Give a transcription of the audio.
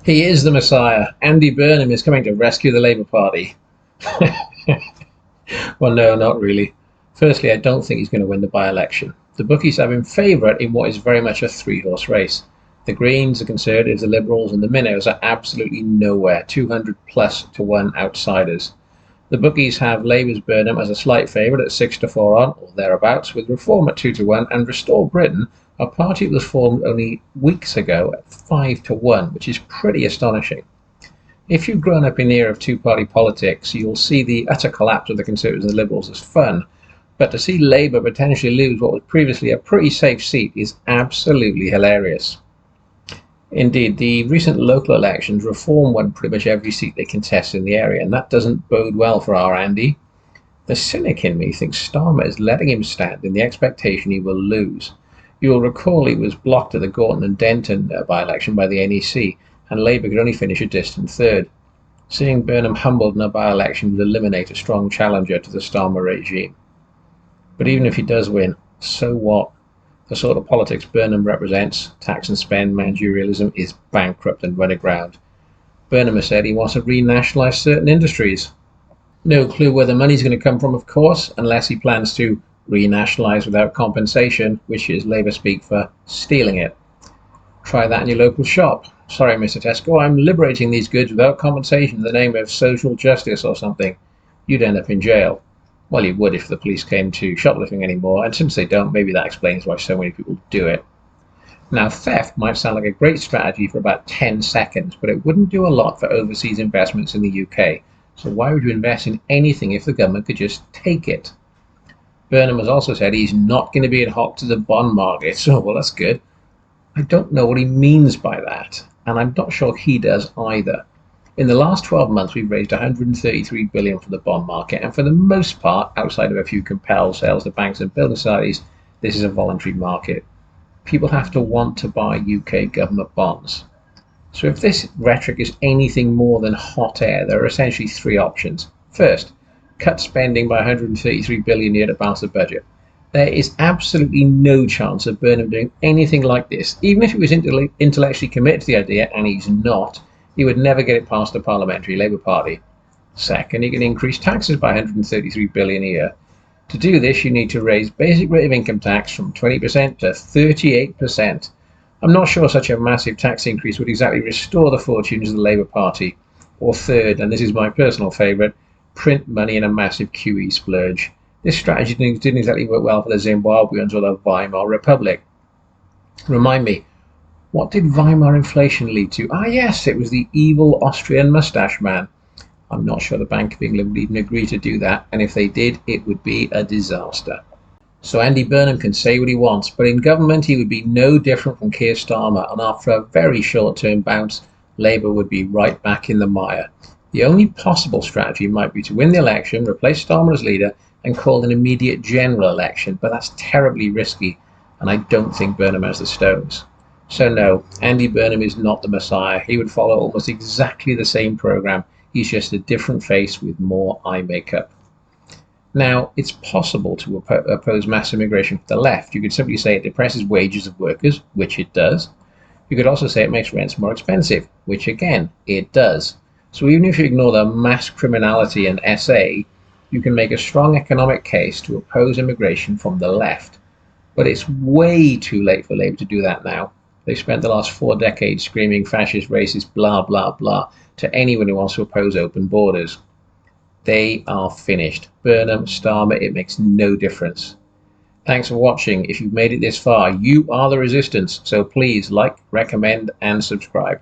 He is the Messiah. Andy Burnham is coming to rescue the Labour Party. Well, no, not really. Firstly, I don't think he's going to win the by-election. The bookies have him favourite in what is very much a three-horse race. The Greens, the Conservatives, the Liberals and the Minnows are absolutely nowhere, 200 plus to 1 outsiders. The bookies have Labour's Burnham as a slight favourite at 6 to 4 on, or thereabouts, with Reform at 2 to 1 and Restore Britain, a party that was formed only weeks ago, at 5 to 1, which is pretty astonishing. If you've grown up in the era of two-party politics, you'll see the utter collapse of the Conservatives and the Liberals as fun, but to see Labour potentially lose what was previously a pretty safe seat is absolutely hilarious. Indeed, the recent local elections, Reform won pretty much every seat they contested in the area, and that doesn't bode well for our Andy. The cynic in me thinks Starmer is letting him stand in the expectation he will lose. You will recall he was blocked at the Gorton and Denton by-election by the NEC, and Labour could only finish a distant third. Seeing Burnham humbled in a by-election would eliminate a strong challenger to the Starmer regime. But even if he does win, so what? The sort of politics Burnham represents, tax and spend managerialism, is bankrupt and run aground. Burnham has said he wants to renationalise certain industries. No clue where the money's going to come from, of course, unless he plans to renationalise without compensation, which is Labour speak for stealing it. Try that in your local shop. Sorry, Mr. Tesco, I'm liberating these goods without compensation in the name of social justice or something. You'd end up in jail. Well, you would if the police came to shoplifting anymore, and since they don't, maybe that explains why so many people do it. Now, theft might sound like a great strategy for about 10 seconds, but it wouldn't do a lot for overseas investments in the UK. So why would you invest in anything if the government could just take it? Burnham has also said he's not going to be ad hoc to the bond market, so well, that's good. I don't know what he means by that, and I'm not sure he does either. In the last 12 months, we've raised $133 billion for the bond market, and for the most part, outside of a few compelled sales to banks and building societies, this is a voluntary market. People have to want to buy UK government bonds. So if this rhetoric is anything more than hot air, there are essentially three options. First, cut spending by $133 billion a year to balance the budget. There is absolutely no chance of Burnham doing anything like this. Even if he was intellectually committed to the idea, and he's not, he would never get it past the parliamentary Labour Party. Second, he can increase taxes by $133 billion a year. To do this, you need to raise basic rate of income tax from 20% to 38%. I'm not sure such a massive tax increase would exactly restore the fortunes of the Labour Party. Or third, and this is my personal favourite, print money in a massive QE splurge. This strategy didn't exactly work well for the Zimbabweans or the Weimar Republic. Remind me, what did Weimar inflation lead to? Ah yes, it was the evil Austrian moustache man. I'm not sure the Bank of England would even agree to do that, and if they did, it would be a disaster. So Andy Burnham can say what he wants, but in government he would be no different from Keir Starmer, and after a very short-term bounce, Labour would be right back in the mire. The only possible strategy might be to win the election, replace Starmer as leader, and call an immediate general election, but that's terribly risky, and I don't think Burnham has the stones. So no, Andy Burnham is not the Messiah. He would follow almost exactly the same programme. He's just a different face with more eye makeup. Now, it's possible to oppose mass immigration from the left. You could simply say it depresses wages of workers, which it does. You could also say it makes rents more expensive, which again, it does. So even if you ignore the mass criminality and SA, you can make a strong economic case to oppose immigration from the left. But it's way too late for Labour to do that now. They've spent the last 4 decades screaming fascist, racist, blah, blah, blah to anyone who wants to oppose open borders. They are finished. Burnham, Starmer, it makes no difference. Thanks for watching. If you've made it this far, you are the resistance. So please like, recommend, and subscribe.